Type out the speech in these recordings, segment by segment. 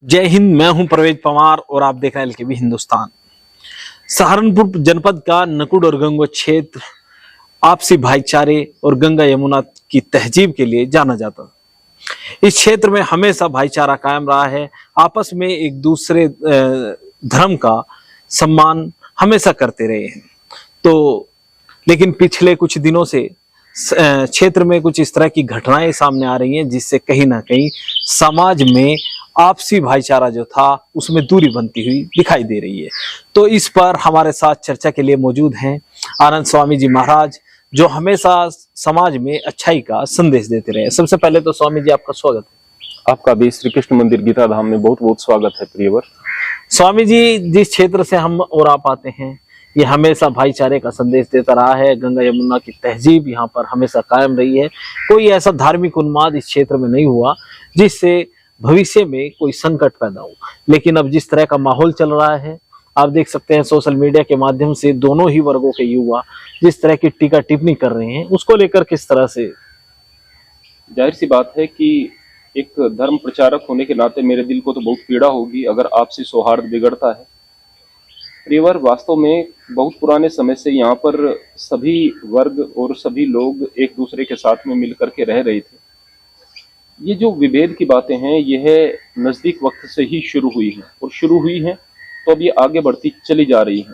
जय हिंद। मैं हूं परवेज पवार और आप देख रहे हैं एलकेबी हिंदुस्तान। सहारनपुर जनपद का नकुड़ और गंगोह क्षेत्र आपसी भाईचारे और गंगा यमुना की तहजीब के लिए जाना जाता है। इस क्षेत्र में हमेशा भाईचारा कायम रहा है। आपस में एक दूसरे धर्म का सम्मान हमेशा करते रहे हैं। तो लेकिन पिछले कुछ दिनों से क्षेत्र में कुछ इस तरह की घटनाएं सामने आ रही हैं, जिससे कहीं ना कहीं समाज में आपसी भाईचारा जो था उसमें दूरी बनती हुई दिखाई दे रही है। तो इस पर हमारे साथ चर्चा के लिए मौजूद हैं आनंद स्वामी जी महाराज, जो हमेशा समाज में अच्छाई का संदेश देते रहे। सबसे पहले तो स्वामी जी आपका स्वागत है। आपका भी श्री कृष्ण मंदिर गीता धाम में बहुत बहुत स्वागत है प्रियवर। स्वामी जी, जिस क्षेत्र से हम और आप आते हैं, ये हमेशा भाईचारे का संदेश देता रहा है। गंगा यमुना की तहजीब यहाँ पर हमेशा कायम रही है। कोई ऐसा धार्मिक उन्माद इस क्षेत्र में नहीं हुआ जिससे भविष्य में कोई संकट पैदा हो। लेकिन अब जिस तरह का माहौल चल रहा है, आप देख सकते हैं सोशल मीडिया के माध्यम से दोनों ही वर्गों के युवा जिस तरह की टीका टिप्पणी कर रहे हैं, उसको लेकर किस तरह से? जाहिर सी बात है कि एक धर्म प्रचारक होने के नाते मेरे दिल को तो बहुत पीड़ा होगी अगर आपसी सौहार्द बिगड़ता है। प्रियवर, वास्तव में बहुत पुराने समय से यहाँ पर सभी वर्ग और सभी लोग एक दूसरे के साथ में मिलकर के रह रहे थे। ये जो विभेद की बातें हैं, यह नजदीक वक्त से ही शुरू हुई है और शुरू हुई है तो अब ये आगे बढ़ती चली जा रही है।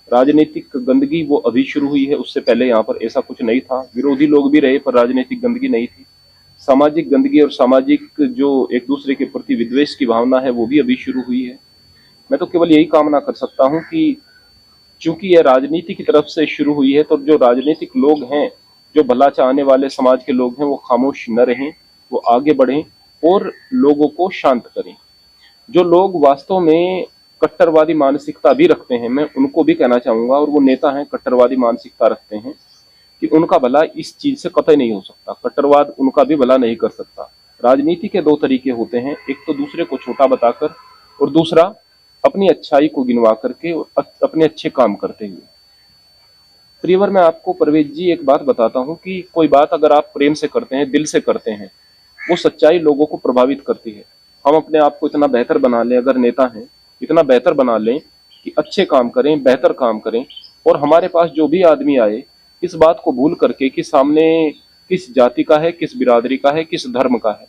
राजनीतिक गंदगी वो अभी शुरू हुई है, उससे पहले यहाँ पर ऐसा कुछ नहीं था। विरोधी लोग भी रहे पर राजनीतिक गंदगी नहीं थी। सामाजिक गंदगी और सामाजिक जो एक दूसरे के प्रति विद्वेष की भावना है वो भी अभी शुरू हुई है। मैं तो केवल यही कामना कर सकता हूँ कि चूंकि यह राजनीति की तरफ से शुरू हुई है तो जो राजनीतिक लोग हैं, जो भला चाहने वाले समाज के लोग हैं, वो खामोश न रहें, वो आगे बढ़ें और लोगों को शांत करें। जो लोग वास्तव में कट्टरवादी मानसिकता भी रखते हैं, मैं उनको भी कहना चाहूंगा, और वो नेता हैं कट्टरवादी मानसिकता रखते हैं, कि उनका भला इस चीज से कतई नहीं हो सकता। कट्टरवाद उनका भी भला नहीं कर सकता। राजनीति के दो तरीके होते हैं, एक तो दूसरे को छोटा बताकर और दूसरा अपनी अच्छाई को गिनवा करके और अपने अच्छे काम करते हुए। प्रियवर, मैं आपको परवेज जी एक बात बताता हूँ कि कोई बात अगर आप प्रेम से करते हैं, दिल से करते हैं, वो सच्चाई लोगों को प्रभावित करती है। हम अपने आप को इतना बेहतर बना लें, अगर नेता हैं इतना बेहतर बना लें कि अच्छे काम करें, बेहतर काम करें, और हमारे पास जो भी आदमी आए इस बात को भूल करके कि सामने किस जाति का है, किस बिरादरी का है, किस धर्म का है,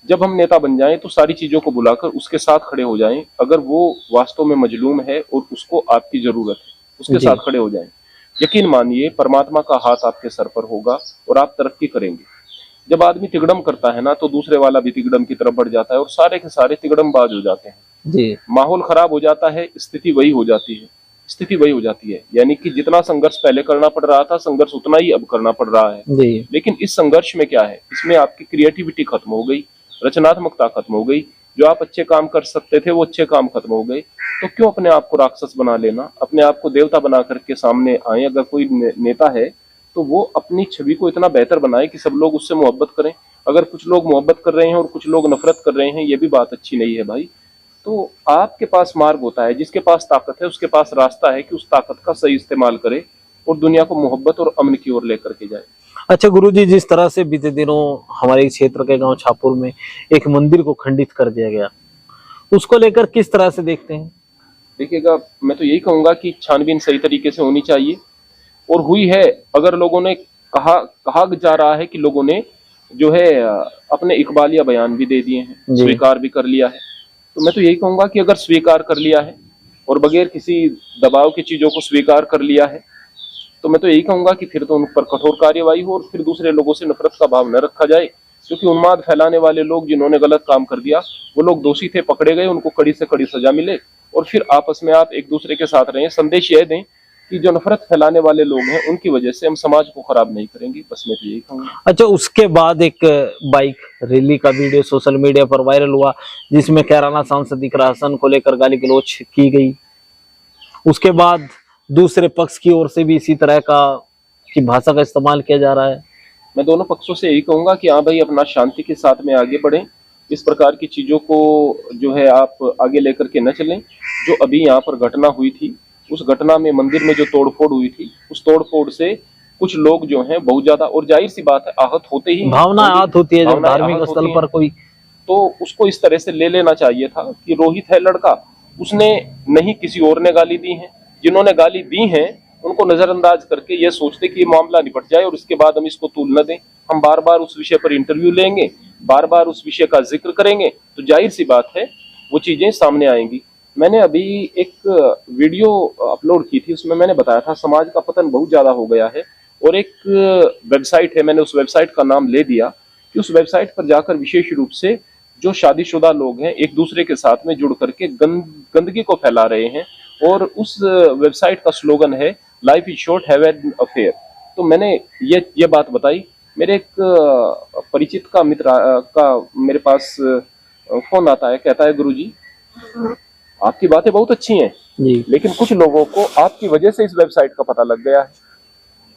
जब हम नेता बन जाएं तो सारी चीजों को बुलाकर उसके साथ खड़े हो जाएं। अगर वो वास्तव में मजलूम है और उसको आपकी जरूरत है, उसके साथ खड़े हो जाएं। यकीन मानिए परमात्मा का हाथ आपके सर पर होगा और आप तरक्की करेंगे। जब आदमी तिगड़म करता है ना, तो दूसरे वाला भी तिगड़म की तरफ बढ़ जाता है और सारे के सारे तिगड़मबाज हो जाते हैं जी। माहौल खराब हो जाता है, स्थिति वही हो जाती है, स्थिति वही हो जाती है। यानी कि जितना संघर्ष पहले करना पड़ रहा था, संघर्ष उतना ही अब करना पड़ रहा है जी। लेकिन इस संघर्ष में क्या है, इसमें आपकी क्रिएटिविटी खत्म हो गई, रचनात्मकता खत्म हो गई। जो आप अच्छे काम कर सकते थे वो अच्छे काम खत्म हो गए। तो क्यों अपने आप को राक्षस बना लेना, अपने आप को देवता बना करके सामने आए। अगर कोई नेता है तो वो अपनी छवि को इतना बेहतर बनाए कि सब लोग उससे मोहब्बत करें। अगर कुछ लोग मोहब्बत कर रहे हैं और कुछ लोग नफरत कर रहे हैं, ये भी बात अच्छी नहीं है भाई। तो आपके पास मार्ग होता है, जिसके पास ताकत है उसके पास रास्ता है कि उस ताकत का सही इस्तेमाल करे और दुनिया को मोहब्बत और अमन की ओर लेकर के जाए। अच्छा गुरुजी, जिस तरह से बीते दिनों हमारे क्षेत्र के गांव छापुर में एक मंदिर को खंडित कर दिया गया, उसको लेकर किस तरह से देखते हैं? देखिएगा, मैं तो यही कहूंगा कि छानबीन सही तरीके से होनी चाहिए और हुई है। अगर लोगों ने कहा जा रहा है कि लोगों ने जो है अपने इकबालिया बयान भी दे दिए हैं, स्वीकार भी कर लिया है, तो मैं तो यही कहूंगा कि अगर स्वीकार कर लिया है और बगैर किसी दबाव की चीजों को स्वीकार कर लिया है, तो मैं तो यही कहूंगा कि फिर तो उन पर कठोर कार्यवाही हो और फिर दूसरे लोगों से नफरत का भाव न रखा जाए। क्योंकि उन्माद फैलाने वाले लोग जिन्होंने गलत काम कर दिया, वो लोग दोषी थे, पकड़े गए, उनको कड़ी से कड़ी सजा मिले और फिर आपस में आप एक दूसरे के साथ रहें। संदेश यह दें कि जो नफरत फैलाने वाले लोग हैं उनकी वजह से हम समाज को खराब नहीं करेंगे। बस मैं तो यही कहूंगा। अच्छा, उसके बाद एक बाइक रैली का वीडियो सोशल मीडिया पर वायरल हुआ, जिसमें कैराना सांसद राशन को लेकर गाली गलौज की गई। उसके बाद दूसरे पक्ष की ओर से भी इसी तरह की भाषा का इस्तेमाल किया जा रहा है। मैं दोनों पक्षों से यही कहूंगा कि हाँ भाई, अपना शांति के साथ में आगे बढ़ें। इस प्रकार की चीजों को जो है आप आगे लेकर के न चलें। जो अभी यहाँ पर घटना हुई थी, उस घटना में मंदिर में जो तोड़फोड़ हुई थी, उस तोड़फोड़ से कुछ लोग जो हैं बहुत ज्यादा, और जाहिर सी बात है आहत होते ही, भावना आहत होती है जब धार्मिक स्थल पर कोई तो उसको इस तरह से ले लेना चाहिए था कि रोहित है लड़का, उसने नहीं किसी और ने गाली दी है, जिन्होंने गाली दी हैं उनको नजरअंदाज करके ये सोचते कि ये मामला निपट जाए और इसके बाद हम इसको तूल न दें। हम बार बार उस विषय पर इंटरव्यू लेंगे, बार बार उस विषय का जिक्र करेंगे, तो जाहिर सी बात है वो चीजें सामने आएंगी। मैंने अभी एक वीडियो अपलोड की थी, उसमें मैंने बताया था समाज का पतन बहुत ज्यादा हो गया है, और एक वेबसाइट है, मैंने उस वेबसाइट का नाम ले दिया कि उस वेबसाइट पर जाकर विशेष रूप से जो शादीशुदा लोग हैं एक दूसरे के साथ में जुड़ करके गंदगी को फैला रहे हैं, और उस वेबसाइट का स्लोगन है life is short have an affair. तो मैंने ये बात बताई, मेरे एक परिचित का मित्र का मेरे पास फोन आता है, कहता है गुरुजी आपकी बातें बहुत अच्छी हैं जी। लेकिन कुछ लोगों को आपकी वजह से इस वेबसाइट का पता लग गया है,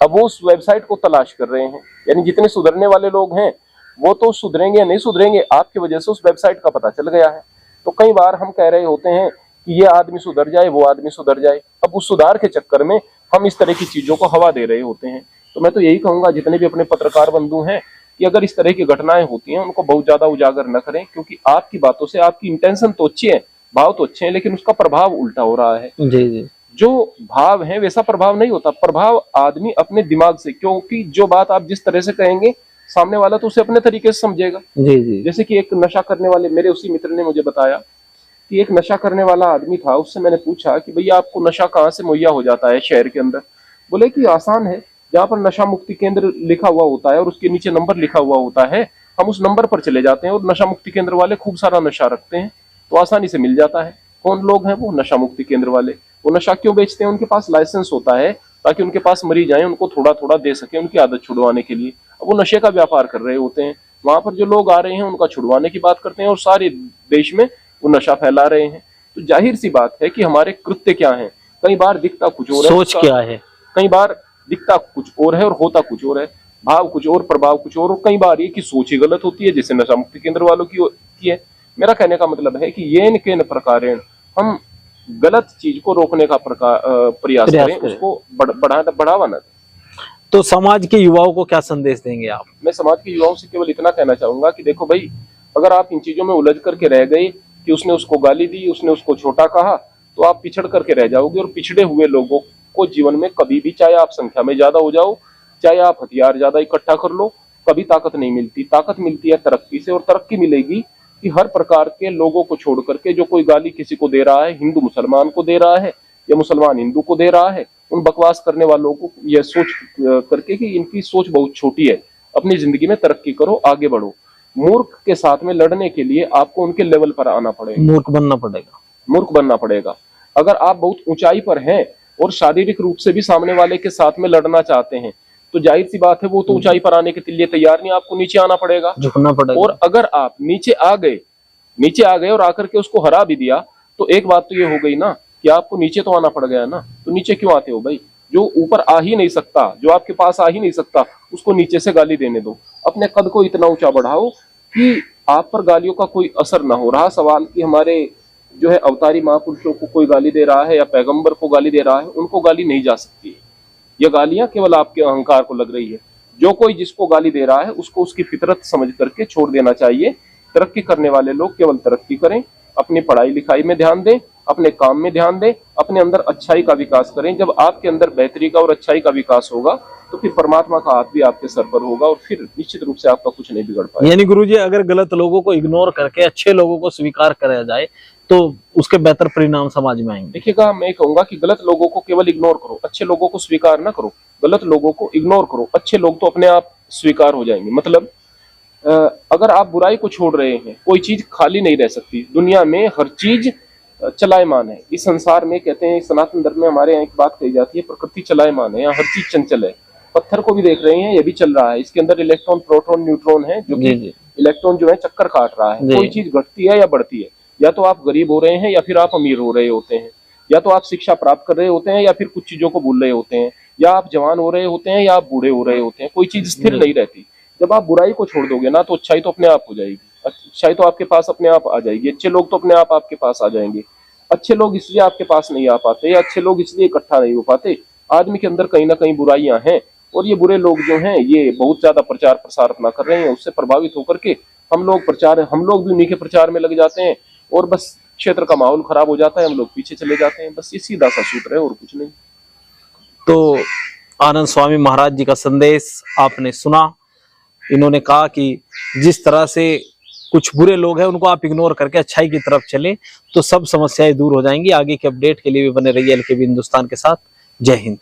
अब वो उस वेबसाइट को तलाश कर रहे हैं। यानी जितने सुधरने वाले लोग हैं वो तो सुधरेंगे या नहीं सुधरेंगे, आपकी वजह से उस वेबसाइट का पता चल गया है। तो कई बार हम कह रहे होते हैं कि ये आदमी सुधर जाए, वो आदमी सुधर जाए, अब उस सुधार के चक्कर में हम इस तरह की चीजों को हवा दे रहे होते हैं। तो मैं तो यही कहूंगा जितने भी अपने पत्रकार बंधु हैं कि अगर इस तरह की घटनाएं होती हैं उनको बहुत ज्यादा उजागर न करें, क्योंकि आपकी बातों से आपकी इंटेंशन तो अच्छी है, भाव तो अच्छे हैं, लेकिन उसका प्रभाव उल्टा हो रहा है। जी जी। जो भाव है वैसा प्रभाव नहीं होता, प्रभाव आदमी अपने दिमाग से, क्योंकि जो बात आप जिस तरह से कहेंगे सामने वाला तो उसे अपने तरीके से समझेगा। जी जी। जैसे कि एक नशा करने वाले, मेरे उसी मित्र ने मुझे बताया कि एक नशा करने वाला आदमी था, उससे मैंने पूछा कि भैया आपको नशा कहाँ से मुहैया हो जाता है शहर के अंदर? बोले कि आसान है, जहाँ पर नशा मुक्ति केंद्र लिखा हुआ होता है और उसके नीचे नंबर लिखा हुआ होता है, हम उस नंबर पर चले जाते हैं और नशा मुक्ति केंद्र वाले खूब सारा नशा रखते हैं तो आसानी से मिल जाता है। कौन लोग हैं वो? नशा मुक्ति केंद्र वाले। वो नशा क्यों बेचते हैं? उनके पास लाइसेंस होता है ताकि उनके पास मरीज आए उनको थोड़ा थोड़ा दे सके उनकी आदत छुड़वाने के लिए। अब वो नशे का व्यापार कर रहे होते हैं, वहां पर जो लोग आ रहे हैं उनका छुड़वाने की बात करते हैं और सारे देश में वो नशा फैला रहे हैं। तो जाहिर सी बात है कि हमारे कृत्य क्या है, कई बार दिखता कुछ और है, सोच क्या है, कई बार दिखता कुछ और है और होता कुछ और है, भाव कुछ और, प्रभाव कुछ और कई बार ये कि सोच ही गलत होती है, जैसे नशा मुक्ति केंद्र वालों की है। मेरा कहने का मतलब है कि येन केन प्रकारेण हम गलत चीज को रोकने का प्रयास करें, उसको बढ़ावा न दें। तो समाज के युवाओं को क्या संदेश देंगे आप? मैं समाज के युवाओं से केवल इतना कहना चाहूंगा कि देखो भाई, अगर आप इन चीजों में उलझ करके रह गए कि उसने उसको गाली दी, उसने उसको छोटा कहा, तो आप पिछड़ करके रह जाओगे। और पिछड़े हुए लोगों को जीवन में कभी भी, चाहे आप संख्या में ज्यादा हो जाओ, चाहे आप हथियार ज्यादा इकट्ठा कर लो, कभी ताकत नहीं मिलती। ताकत मिलती है तरक्की से, और तरक्की मिलेगी कि हर प्रकार के लोगों को छोड़ करके, जो कोई गाली किसी को दे रहा है, हिंदू मुसलमान को दे रहा है या मुसलमान हिंदू को दे रहा है, उन बकवास करने वालों को यह सोच करके कि इनकी सोच बहुत छोटी है, अपनी जिंदगी में तरक्की करो, आगे बढ़ो। मूर्ख के साथ में लड़ने के लिए आपको उनके लेवल पर आना पड़ेगा, मूर्ख बनना पड़ेगा, मूर्ख बनना पड़ेगा। अगर आप बहुत ऊंचाई पर हैं और शारीरिक रूप से भी सामने वाले के साथ में लड़ना चाहते हैं, तो जाहिर सी बात है वो तो ऊंचाई पर आने के लिए तैयार नहीं, आपको नीचे आना पड़ेगा, झुकना पड़ेगा। और अगर आप नीचे आ गए और आकर के उसको हरा भी दिया, तो एक बात तो ये हो गई ना कि आपको नीचे तो आना पड़ गया ना। तो नीचे क्यों आते हो भाई? जो ऊपर आ ही नहीं सकता, जो आपके पास आ ही नहीं सकता, उसको नीचे से गाली देने दो। अपने कद को इतना ऊंचा बढ़ाओ कि आप पर गालियों का कोई असर ना हो। रहा सवाल कि हमारे जो है अवतारी महापुरुषों को कोई गाली दे रहा है या पैगंबर को गाली दे रहा है, उनको गाली नहीं जा सकती। ये गालियां केवल आपके अहंकार को लग रही है। जो कोई जिसको गाली दे रहा है उसको उसकी फितरत समझ करके छोड़ देना चाहिए। तरक्की करने वाले लोग केवल तरक्की करें, अपनी पढ़ाई लिखाई में ध्यान दें, अपने काम में ध्यान दें, अपने अंदर अच्छाई का विकास करें। जब आपके अंदर बेहतरी का और अच्छाई का विकास होगा तो फिर परमात्मा का हाथ भी आपके सर पर होगा और फिर निश्चित रूप से आपका कुछ नहीं बिगड़ पाएगा। यानी गुरुजी, अगर गलत लोगों को इग्नोर करके अच्छे लोगों को स्वीकार करा जाए तो उसके बेहतर परिणाम समाज में आएंगे। देखिएगा, मैं कहूंगा कि गलत लोगों को केवल इग्नोर करो, अच्छे लोगों को स्वीकार ना करो। गलत लोगों को इग्नोर करो, अच्छे लोग तो अपने आप स्वीकार हो जाएंगे। मतलब अगर आप बुराई को छोड़ रहे हैं, कोई चीज खाली नहीं रह सकती। दुनिया में हर चीज चलायमान है। इस संसार में कहते हैं, सनातन धर्म में हमारे यहाँ एक बात कही जाती है, प्रकृति चलायमान है, यहाँ हर चीज चंचल है। पत्थर को भी देख रहे हैं, ये भी चल रहा है, इसके अंदर इलेक्ट्रॉन, प्रोटॉन, न्यूट्रॉन है, जो कि इलेक्ट्रॉन जो है चक्कर काट रहा है। कोई चीज घटती है या बढ़ती है, या तो आप गरीब हो रहे हैं या फिर आप अमीर हो रहे होते हैं, या तो आप शिक्षा प्राप्त कर रहे होते हैं या फिर कुछ चीजों को भूल रहे होते हैं, या आप जवान हो रहे होते हैं या आप बूढ़े हो रहे होते हैं। कोई चीज स्थिर नहीं रहती। जब आप बुराई को छोड़ दोगे ना, तो अच्छाई तो अपने आप हो जाएगी, अच्छाई तो आपके पास अपने आप आ जाएगी, अच्छे लोग तो अपने आप आपके पास आ जाएंगे। अच्छे लोग इसलिए आपके पास नहीं आ पाते, या अच्छे लोग इसलिए इकट्ठा नहीं हो पाते, आदमी के अंदर कहीं ना कहीं बुराइयां हैं, और ये बुरे लोग जो हैं ये बहुत ज्यादा प्रचार प्रसार अपना कर रहे हैं, उससे प्रभावित होकर के हम लोग भी उन्हीं के प्रचार में लग जाते हैं और बस क्षेत्र का माहौल खराब हो जाता है, हम लोग पीछे चले जाते हैं। बस ये सीधा सा सूत्र है और कुछ नहीं। तो आनंद स्वामी महाराज जी का संदेश आपने सुना। इन्होंने कहा कि जिस तरह से कुछ बुरे लोग हैं उनको आप इग्नोर करके अच्छाई की तरफ चलें तो सब समस्याएं दूर हो जाएंगी। आगे के अपडेट के लिए भी बने रहिए LKB हिंदुस्तान के साथ। जय हिंद।